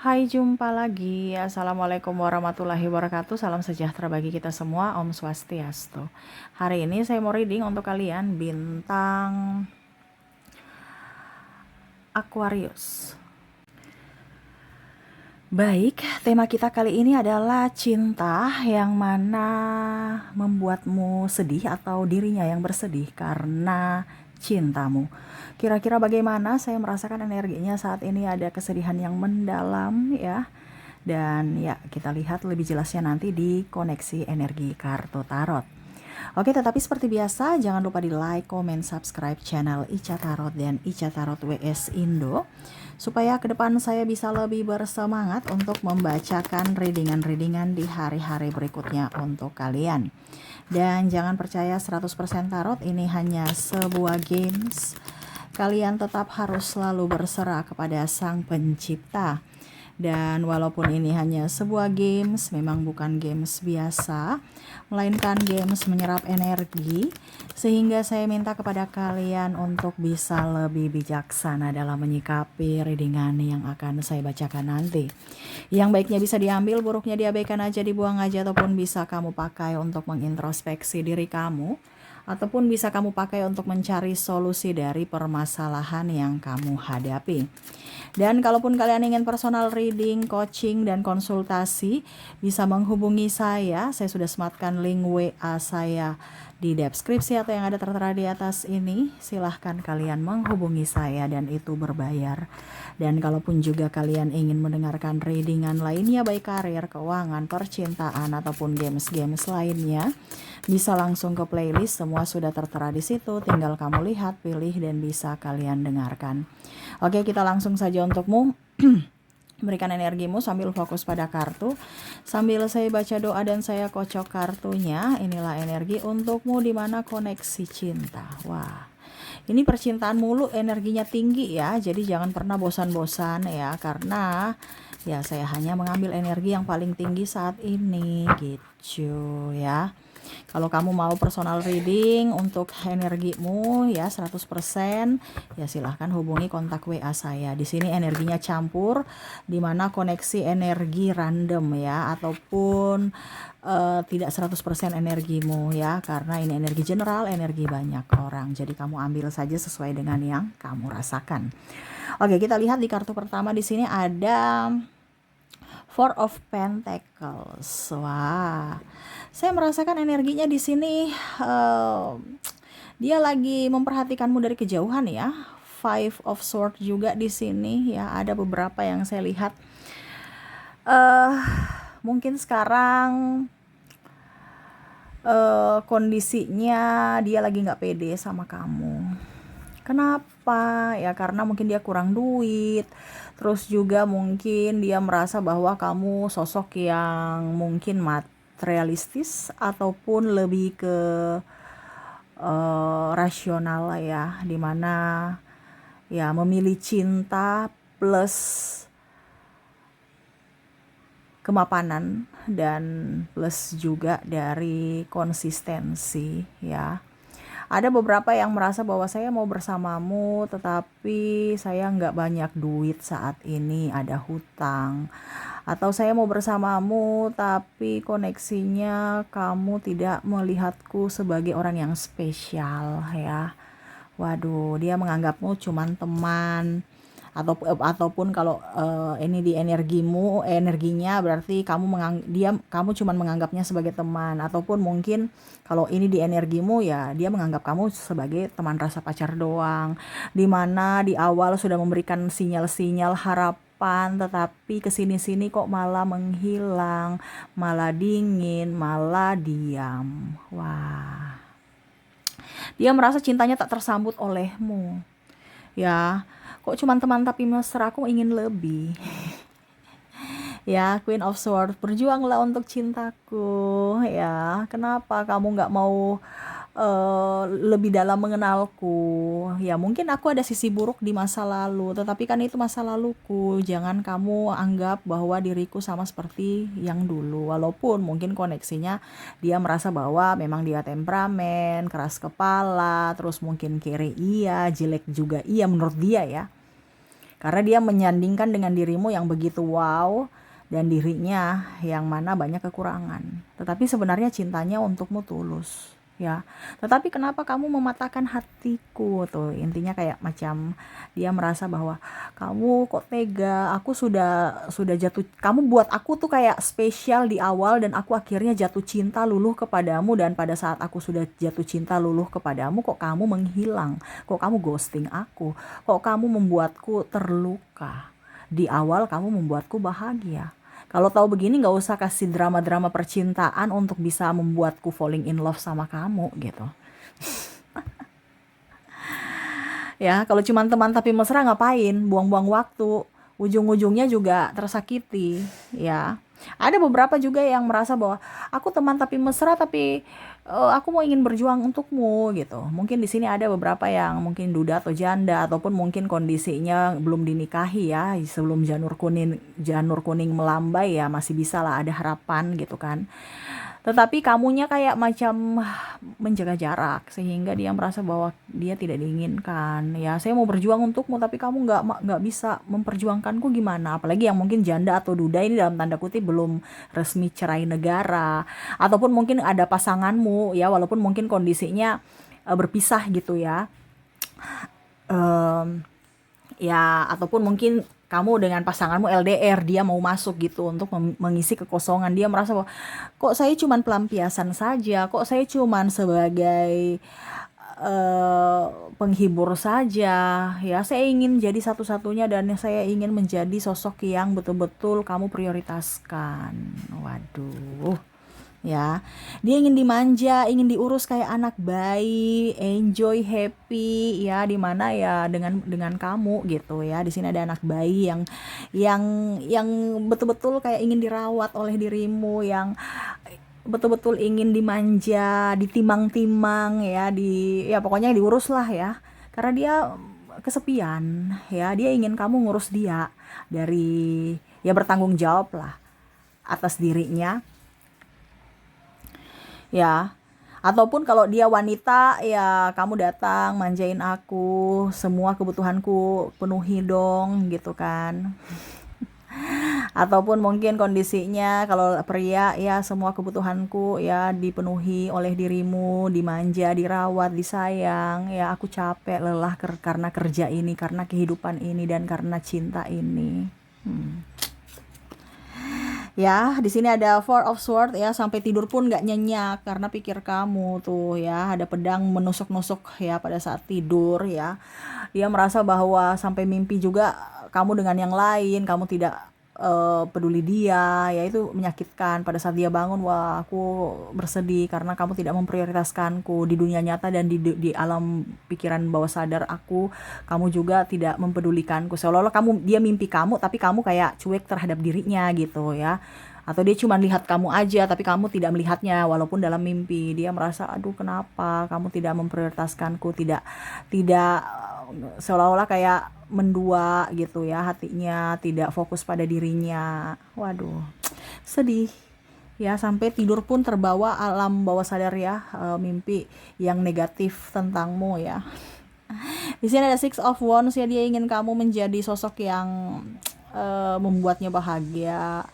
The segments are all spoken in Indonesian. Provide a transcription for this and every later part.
Hai, jumpa lagi. Assalamualaikum warahmatullahi wabarakatuh. Salam sejahtera bagi kita semua. Om Swastiastu. Hari ini saya mau reading untuk kalian bintang Aquarius. Baik, tema kita kali ini adalah cinta yang mana membuatmu sedih atau dirinya yang bersedih karena cintamu. Kira-kira bagaimana saya merasakan energinya saat ini, ada kesedihan yang mendalam ya. Dan ya, kita lihat lebih jelasnya nanti di koneksi energi kartu tarot. Oke, tetapi seperti biasa jangan lupa di like, comment, subscribe channel Ica Tarot dan Ica Tarot WS Indo supaya ke depan saya bisa lebih bersemangat untuk membacakan readingan-readingan di hari-hari berikutnya untuk kalian. Dan jangan percaya 100% tarot ini hanya sebuah games. Kalian tetap harus selalu berserah kepada Sang Pencipta. Dan walaupun ini hanya sebuah games, memang bukan games biasa, melainkan games menyerap energi, sehingga saya minta kepada kalian untuk bisa lebih bijaksana dalam menyikapi readingan yang akan saya bacakan nanti. Yang baiknya bisa diambil, buruknya diabaikan aja, dibuang aja, ataupun bisa kamu pakai untuk mengintrospeksi diri kamu, ataupun bisa kamu pakai untuk mencari solusi dari permasalahan yang kamu hadapi. Dan kalaupun kalian ingin personal reading, coaching, dan konsultasi, bisa menghubungi saya. Saya sudah sematkan link WA saya di deskripsi atau yang ada tertera di atas ini. Silahkan kalian menghubungi saya dan itu berbayar. Dan kalaupun juga kalian ingin mendengarkan readingan lainnya, baik karir, keuangan, percintaan, ataupun games-games lainnya, bisa langsung ke playlist. Semua sudah tertera di situ. Tinggal kamu lihat, pilih, dan bisa kalian dengarkan. Oke, kita langsung saja untukmu. Berikan energimu sambil fokus pada kartu. Sambil saya baca doa dan saya kocok kartunya. Inilah energi untukmu di mana koneksi cinta. Wah, ini percintaan mulu, energinya tinggi ya. Jadi jangan pernah bosan-bosan ya, karena ya saya hanya mengambil energi yang paling tinggi saat ini gitu ya. Kalau kamu mau personal reading untuk energimu ya 100%, ya silahkan hubungi kontak WA saya. Di sini energinya campur, di mana koneksi energi random ya, ataupun tidak 100% energimu ya, karena ini energi general, energi banyak orang. Jadi kamu ambil saja sesuai dengan yang kamu rasakan. Oke, kita lihat di kartu pertama. Di sini ada Four of Pentacles. Wah, saya merasakan energinya di sini. Dia lagi memperhatikanmu dari kejauhan ya. Five of Swords juga di sini ya. Ada beberapa yang saya lihat. Mungkin sekarang kondisinya dia lagi nggak pede sama kamu. Kenapa? Ya karena mungkin dia kurang duit. Terus juga mungkin dia merasa bahwa kamu sosok yang mungkin materialistis ataupun lebih ke rasional lah ya, dimana ya memilih cinta plus kemapanan dan plus juga dari konsistensi ya. Ada beberapa yang merasa bahwa saya mau bersamamu tetapi saya nggak banyak duit saat ini, ada hutang. Atau saya mau bersamamu tapi koneksinya kamu tidak melihatku sebagai orang yang spesial ya. Waduh, dia menganggapmu cuman teman. Ataupun kalau ini di energinya berarti kamu cuman menganggapnya sebagai teman. Ataupun mungkin kalau ini di energimu ya dia menganggap kamu sebagai teman rasa pacar doang, dimana di awal sudah memberikan sinyal-sinyal harapan, tetapi kesini-sini kok malah menghilang, malah dingin, malah diam. Wah, dia merasa cintanya tak tersambut olehmu ya. Kok cuma teman tapi mesra, aku ingin lebih. Ya, Queen of Swords, berjuanglah untuk cintaku ya. Kenapa kamu nggak mau lebih dalam mengenalku? Ya mungkin aku ada sisi buruk di masa lalu, tetapi kan itu masa laluku. Jangan kamu anggap bahwa diriku sama seperti yang dulu. Walaupun mungkin koneksinya dia merasa bahwa memang dia temperamen, keras kepala, terus mungkin kiri iya, jelek juga iya menurut dia ya. Karena dia menyandingkan dengan dirimu yang begitu wow dan dirinya yang mana banyak kekurangan. Tetapi sebenarnya cintanya untukmu tulus, ya. Tetapi kenapa kamu mematahkan hatiku tuh? Intinya kayak macam dia merasa bahwa kamu kok tega, aku sudah jatuh, kamu buat aku tuh kayak spesial di awal dan aku akhirnya jatuh cinta luluh kepadamu, dan pada saat aku sudah jatuh cinta luluh kepadamu kok kamu menghilang, kok kamu ghosting aku, kok kamu membuatku terluka. Di awal kamu membuatku bahagia. Kalau tahu begini nggak usah kasih drama-drama percintaan untuk bisa membuatku falling in love sama kamu gitu. Ya, kalau cuma teman tapi mesra ngapain? Buang-buang waktu. Ujung-ujungnya juga tersakiti, ya. Ada beberapa juga yang merasa bahwa aku teman tapi mesra, tapi aku mau ingin berjuang untukmu gitu. Mungkin di sini ada beberapa yang mungkin duda atau janda, ataupun mungkin kondisinya belum dinikahi ya, sebelum janur kuning melambai ya, masih bisa lah ada harapan gitu kan. Tetapi kamunya kayak macam menjaga jarak sehingga dia merasa bahwa dia tidak diinginkan. Ya, saya mau berjuang untukmu tapi kamu nggak bisa memperjuangkanku, gimana? Apalagi yang mungkin janda atau duda ini dalam tanda kutip belum resmi cerai negara, ataupun mungkin ada pasanganmu ya, walaupun mungkin kondisinya berpisah gitu ya. Em, ya, ataupun mungkin kamu dengan pasanganmu LDR, dia mau masuk gitu untuk mengisi kekosongan. Dia merasa bahwa kok saya cuman pelampiasan saja, kok saya cuman sebagai eh, penghibur saja, ya saya ingin jadi satu-satunya dan saya ingin menjadi sosok yang betul-betul kamu prioritaskan. Waduh, ya, dia ingin dimanja, ingin diurus kayak anak bayi, enjoy, happy, ya, di mana ya dengan kamu gitu ya. Di sini ada anak bayi yang yang betul-betul kayak ingin dirawat oleh dirimu, yang betul-betul ingin dimanja, ditimang-timang ya, ya pokoknya diurus lah ya. Karena dia kesepian, ya, dia ingin kamu ngurus dia, dari ya bertanggung jawab lah atas dirinya, ya. Ataupun kalau dia wanita, ya kamu datang manjain aku, semua kebutuhanku penuhi dong gitu kan. Ataupun mungkin kondisinya kalau pria, ya semua kebutuhanku ya dipenuhi oleh dirimu, dimanja, dirawat, disayang, ya aku capek lelah karena kerja ini, karena kehidupan ini, dan karena cinta ini. Ya, di sini ada Four of Swords ya, sampai tidur pun nggak nyenyak karena pikir kamu tuh ya, ada pedang menusuk-nusuk ya pada saat tidur ya. Dia merasa bahwa sampai mimpi juga kamu dengan yang lain, kamu tidak peduli dia, ya itu menyakitkan. Pada saat dia bangun, wah aku bersedih karena kamu tidak memprioritaskanku di dunia nyata dan di alam pikiran bawah sadar aku, kamu juga tidak mempedulikanku. Seolah-olah dia mimpi kamu tapi kamu kayak cuek terhadap dirinya gitu ya. Atau dia cuma lihat kamu aja tapi kamu tidak melihatnya walaupun dalam mimpi. Dia merasa, aduh kenapa kamu tidak memprioritaskanku, tidak tidak seolah-olah kayak mendua gitu ya, hatinya tidak fokus pada dirinya. Waduh, sedih ya, sampai tidur pun terbawa alam bawah sadar ya, mimpi yang negatif tentangmu ya. Di sini ada Six of Wands ya, dia ingin kamu menjadi sosok yang membuatnya bahagia,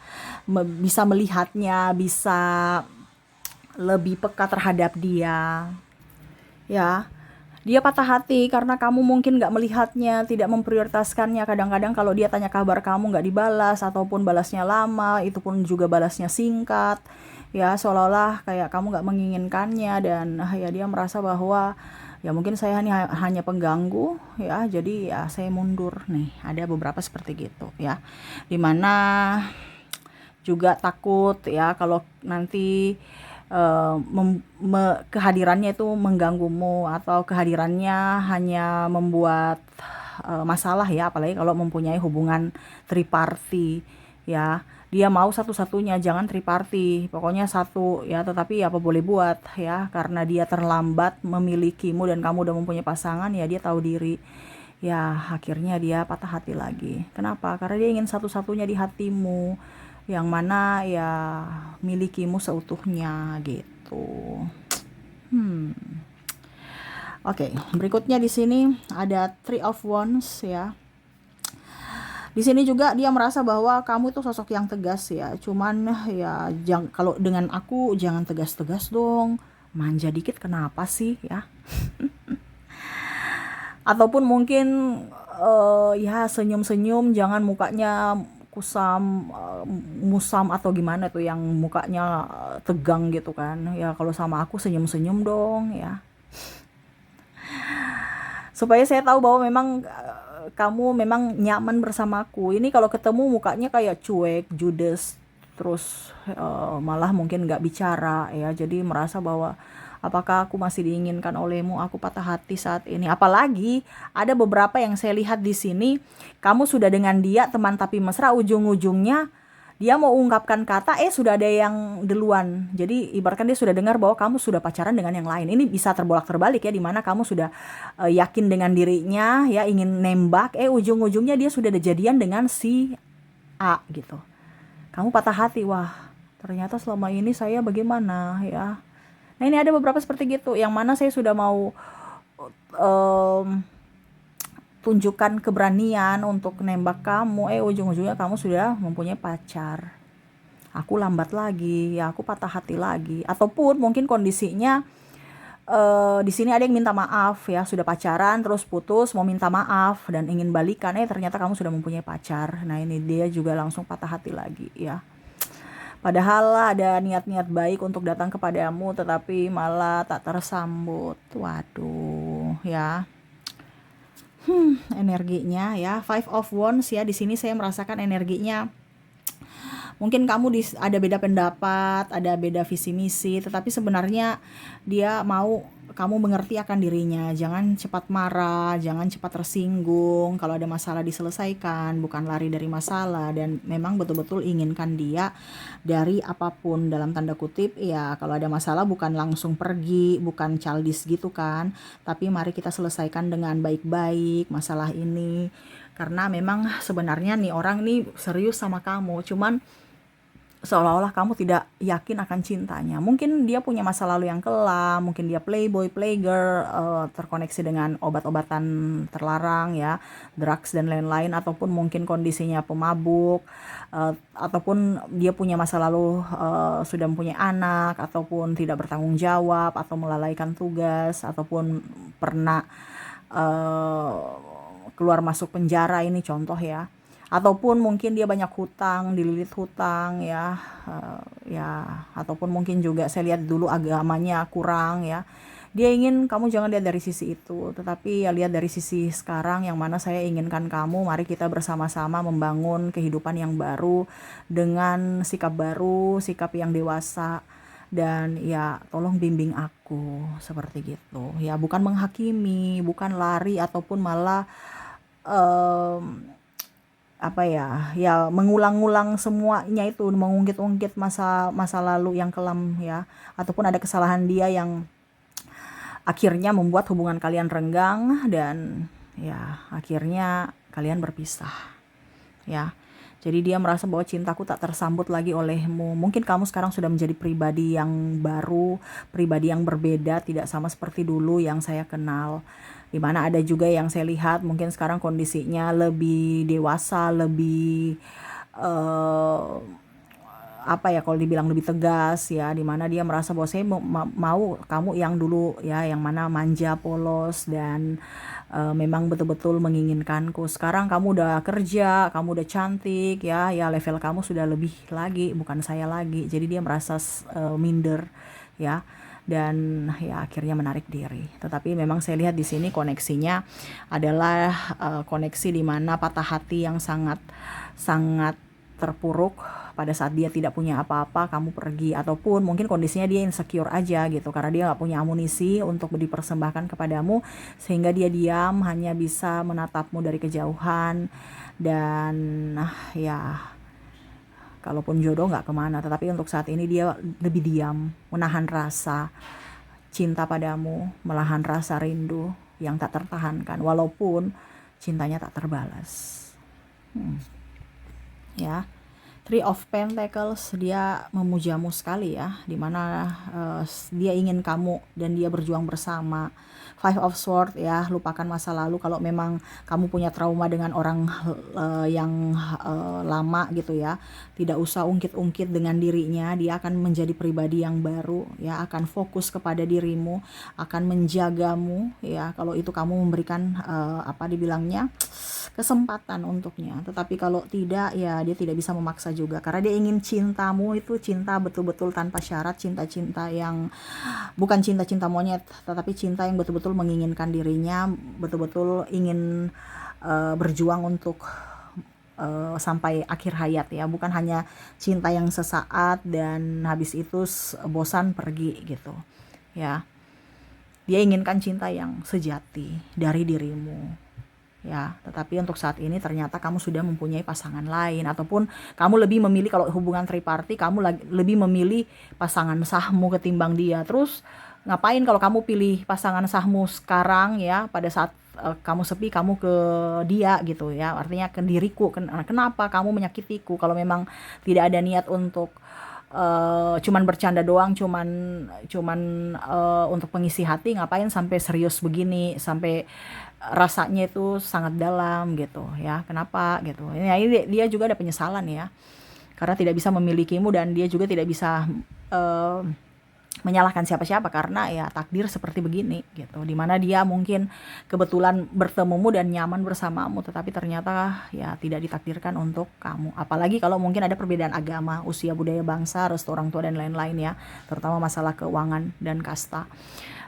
bisa melihatnya, bisa lebih peka terhadap dia, ya. Dia patah hati karena kamu mungkin gak melihatnya, tidak memprioritaskannya. Kadang-kadang kalau dia tanya kabar kamu gak dibalas, ataupun balasnya lama, itu pun juga balasnya singkat, ya seolah-olah kayak kamu gak menginginkannya. Dan ya dia merasa bahwa ya mungkin saya hanya pengganggu ya, jadi ya saya mundur nih. Ada beberapa seperti gitu ya, dimana juga takut ya kalau nanti kehadirannya itu mengganggumu, atau kehadirannya hanya membuat masalah ya, apalagi kalau mempunyai hubungan triparty ya. Dia mau satu-satunya, jangan triparty, pokoknya satu ya. Tetapi apa boleh buat ya, karena dia terlambat memilikimu dan kamu udah mempunyai pasangan, ya dia tahu diri ya, akhirnya dia patah hati lagi. Kenapa? Karena dia ingin satu-satunya di hatimu, yang mana ya milikimu seutuhnya gitu. Oke, berikutnya di sini ada Three of Wands ya. Di sini juga dia merasa bahwa kamu itu sosok yang tegas ya. Cuman ya kalau dengan aku jangan tegas-tegas dong. Manja dikit kenapa sih ya? Ataupun mungkin ya senyum-senyum, jangan mukanya kusam, musam atau gimana tuh yang mukanya tegang gitu kan. Ya kalau sama aku senyum-senyum dong ya. Supaya saya tahu bahwa memang kamu memang nyaman bersamaku. Ini kalau ketemu mukanya kayak cuek, judes, terus malah mungkin nggak bicara ya. Jadi merasa bahwa apakah aku masih diinginkan olehmu? Aku patah hati saat ini. Apalagi ada beberapa yang saya lihat di sini, kamu sudah dengan dia teman tapi mesra, ujung-ujungnya dia mau ungkapkan kata, sudah ada yang duluan. Jadi ibaratkan dia sudah dengar bahwa kamu sudah pacaran dengan yang lain. Ini bisa terbolak-terbalik ya, dimana kamu sudah yakin dengan dirinya, ya ingin nembak, ujung-ujungnya dia sudah ada jadian dengan si A gitu. Kamu patah hati, wah ternyata selama ini saya bagaimana ya. Nah ini ada beberapa seperti gitu, yang mana saya sudah mau em, tunjukkan keberanian untuk nembak kamu, ujung-ujungnya kamu sudah mempunyai pacar. Aku lambat lagi, ya aku patah hati lagi. Ataupun mungkin kondisinya di sini ada yang minta maaf ya, sudah pacaran terus putus mau minta maaf dan ingin balikan, ternyata kamu sudah mempunyai pacar. Nah ini dia juga langsung patah hati lagi ya. Padahal ada niat-niat baik untuk datang kepadamu, tetapi malah tak tersambut. Waduh ya. Energinya ya, Five of Wands ya, di sini saya merasakan energinya. Mungkin kamu ada beda pendapat, ada beda visi misi, tetapi sebenarnya dia mau kamu mengerti akan dirinya. Jangan cepat marah, jangan cepat tersinggung. Kalau ada masalah diselesaikan, bukan lari dari masalah. Dan memang betul-betul inginkan dia dari apapun, dalam tanda kutip ya. Kalau ada masalah bukan langsung pergi, bukan childish gitu kan, tapi mari kita selesaikan dengan baik-baik masalah ini. Karena memang sebenarnya nih orang nih serius sama kamu, cuman seolah-olah kamu tidak yakin akan cintanya. Mungkin dia punya masa lalu yang kelam, mungkin dia playboy, playgirl, terkoneksi dengan obat-obatan terlarang ya, drugs dan lain-lain, ataupun mungkin kondisinya pemabuk, ataupun dia punya masa lalu sudah mempunyai anak, ataupun tidak bertanggung jawab, atau melalaikan tugas, ataupun pernah keluar masuk penjara, ini contoh ya. Ataupun mungkin dia banyak hutang, dililit hutang ya, ya, ataupun mungkin juga saya lihat dulu agamanya kurang ya. Dia ingin kamu jangan lihat dari sisi itu, tetapi ya lihat dari sisi sekarang, yang mana saya inginkan kamu, mari kita bersama-sama membangun kehidupan yang baru dengan sikap baru, sikap yang dewasa. Dan ya tolong bimbing aku seperti gitu ya, bukan menghakimi, bukan lari, ataupun malah apa ya, ya mengulang-ulang semuanya itu, mengungkit-ungkit masa lalu yang kelam ya, ataupun ada kesalahan dia yang akhirnya membuat hubungan kalian renggang dan ya akhirnya kalian berpisah ya. Jadi dia merasa bahwa cintaku tak tersambut lagi olehmu. Mungkin kamu sekarang sudah menjadi pribadi yang baru, pribadi yang berbeda, tidak sama seperti dulu yang saya kenal. Dimana ada juga yang saya lihat mungkin sekarang kondisinya lebih dewasa, lebih apa ya, kalau dibilang lebih tegas ya, dimana dia merasa bahwa saya mau kamu yang dulu ya, yang mana manja, polos, dan memang betul-betul menginginkanku. Sekarang kamu udah kerja, kamu udah cantik ya, ya level kamu sudah lebih lagi, bukan saya lagi. Jadi dia merasa minder ya, dan ya akhirnya menarik diri. Tetapi memang saya lihat di sini koneksinya adalah koneksi di mana patah hati yang sangat sangat terpuruk pada saat dia tidak punya apa-apa, kamu pergi. Ataupun mungkin kondisinya dia insecure aja gitu, karena dia gak punya amunisi untuk dipersembahkan kepadamu, sehingga dia diam, hanya bisa menatapmu dari kejauhan. Dan ya kalaupun jodoh gak kemana, tetapi untuk saat ini dia lebih diam, menahan rasa cinta padamu, menahan rasa rindu yang tak tertahankan, walaupun cintanya tak terbalas. Ya, Three of Pentacles, dia memujamu sekali ya, dimana dia ingin kamu dan dia berjuang bersama. Five of Swords ya, lupakan masa lalu. Kalau memang kamu punya trauma dengan orang yang lama gitu ya, tidak usah ungkit-ungkit dengan dirinya. Dia akan menjadi pribadi yang baru ya, akan fokus kepada dirimu, akan menjagamu ya. Kalau itu kamu memberikan apa dibilangnya, kesempatan untuknya. Tetapi kalau tidak ya dia tidak bisa memaksa juga, karena dia ingin cintamu itu cinta betul-betul tanpa syarat, cinta-cinta yang bukan cinta-cinta monyet, tetapi cinta yang betul-betul menginginkan dirinya, betul-betul ingin berjuang untuk sampai akhir hayat ya, bukan hanya cinta yang sesaat dan habis itu bosan pergi gitu ya. Dia inginkan cinta yang sejati dari dirimu ya. Tetapi untuk saat ini ternyata kamu sudah mempunyai pasangan lain, ataupun kamu lebih memilih, kalau hubungan triparty kamu lebih memilih pasangan sahmu ketimbang dia. Terus ngapain kalau kamu pilih pasangan sahmu sekarang ya, pada saat kamu sepi kamu ke dia gitu ya, artinya ke diriku. Kenapa kamu menyakitiku? Kalau memang tidak ada niat untuk cuman bercanda doang, cuman untuk pengisi hati, ngapain sampai serius begini, sampai rasanya itu sangat dalam gitu ya. Kenapa gitu? Ini dia juga ada penyesalan ya, karena tidak bisa memilikimu, dan dia juga tidak bisa menyalahkan siapa-siapa karena ya takdir seperti begini gitu, dimana dia mungkin kebetulan bertemumu dan nyaman bersamamu, tetapi ternyata ya tidak ditakdirkan untuk kamu. Apalagi kalau mungkin ada perbedaan agama, usia, budaya, bangsa, restu orang tua dan lain-lain ya, terutama masalah keuangan dan kasta,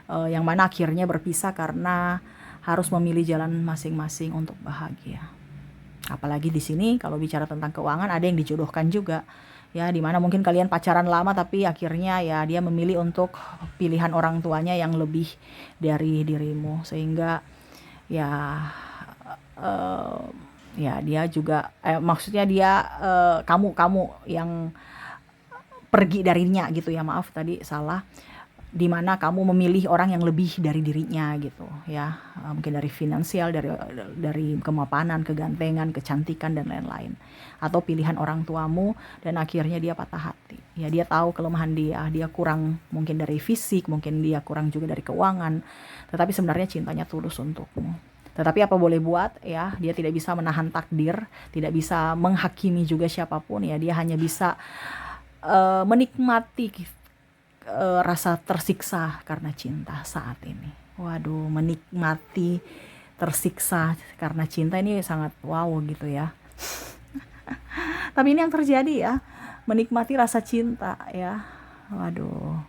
yang mana akhirnya berpisah karena harus memilih jalan masing-masing untuk bahagia. Apalagi di sini kalau bicara tentang keuangan, ada yang dijodohkan juga ya, dimana mungkin kalian pacaran lama tapi akhirnya ya dia memilih untuk pilihan orang tuanya yang lebih dari dirimu, sehingga ya ya dia juga maksudnya dia kamu yang pergi darinya gitu ya, maaf tadi salah, dimana kamu memilih orang yang lebih dari dirinya gitu ya, mungkin dari finansial, dari kemapanan, kegantengan, kecantikan dan lain-lain, atau pilihan orang tuamu, dan akhirnya dia patah hati ya. Dia tahu kelemahan dia kurang mungkin dari fisik, mungkin dia kurang juga dari keuangan, tetapi sebenarnya cintanya tulus untukmu. Tetapi apa boleh buat ya, dia tidak bisa menahan takdir, tidak bisa menghakimi juga siapapun ya. Dia hanya bisa menikmati rasa tersiksa karena cinta saat ini. Waduh, menikmati tersiksa karena cinta ini sangat wow gitu ya. Tapi ini yang terjadi ya, menikmati rasa cinta ya. Waduh,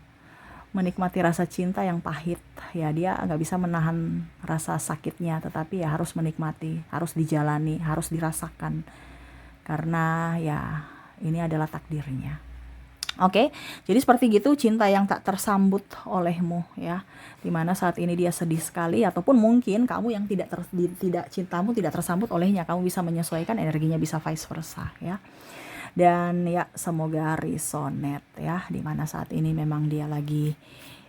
menikmati rasa cinta yang pahit ya. Dia nggak bisa menahan rasa sakitnya, tetapi ya harus menikmati, harus dijalani, harus dirasakan, karena ya ini adalah takdirnya. Oke, jadi seperti gitu cinta yang tak tersambut olehmu ya, dimana saat ini dia sedih sekali, ataupun mungkin kamu yang tidak cintamu tidak tersambut olehnya, kamu bisa menyesuaikan energinya, bisa vice versa ya. Dan ya semoga resonate ya, dimana saat ini memang dia lagi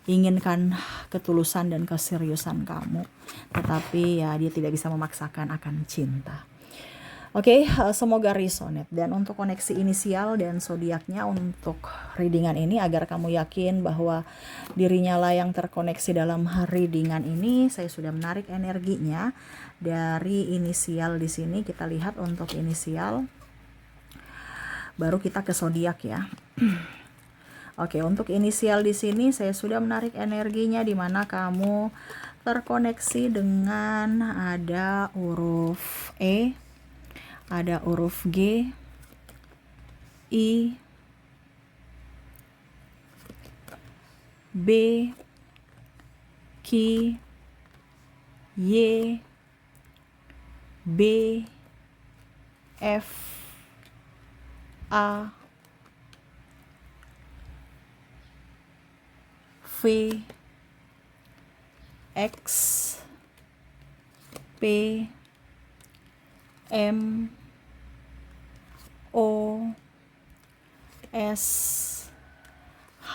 inginkan ketulusan dan keseriusan kamu, tetapi ya dia tidak bisa memaksakan akan cinta. Oke, semoga resonate. Dan untuk koneksi inisial dan zodiaknya untuk readingan ini, agar kamu yakin bahwa dirinya lah yang terkoneksi dalam readingan ini, saya sudah menarik energinya dari inisial di sini. Kita lihat untuk inisial, baru kita ke zodiak ya. Oke, untuk inisial di sini saya sudah menarik energinya, di mana kamu terkoneksi dengan ada huruf E, ada huruf G, I, B, Q, Y, B, F, A, V, X, P, M, O, S, H,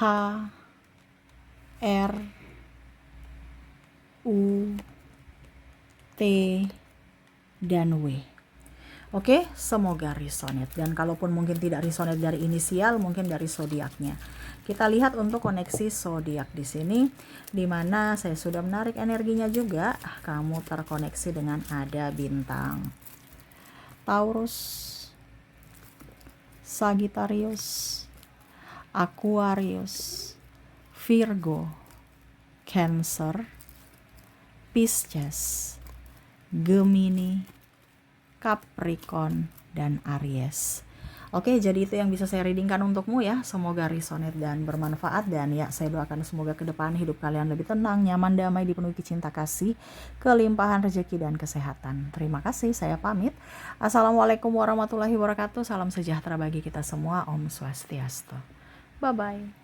R, U, T, dan W. Oke, semoga resonate. Dan kalaupun mungkin tidak resonate dari inisial, mungkin dari zodiaknya. Kita lihat untuk koneksi zodiak di sini, di mana saya sudah menarik energinya juga. Kamu terkoneksi dengan ada bintang Taurus, Sagittarius, Aquarius, Virgo, Cancer, Pisces, Gemini, Capricorn, dan Aries. Oke, jadi itu yang bisa saya readingkan untukmu ya. Semoga resonate dan bermanfaat. Dan ya, saya doakan semoga ke depan hidup kalian lebih tenang, nyaman, damai, dipenuhi cinta kasih, kelimpahan rezeki, dan kesehatan. Terima kasih, saya pamit. Assalamualaikum warahmatullahi wabarakatuh. Salam sejahtera bagi kita semua. Om Swastiastu. Bye-bye.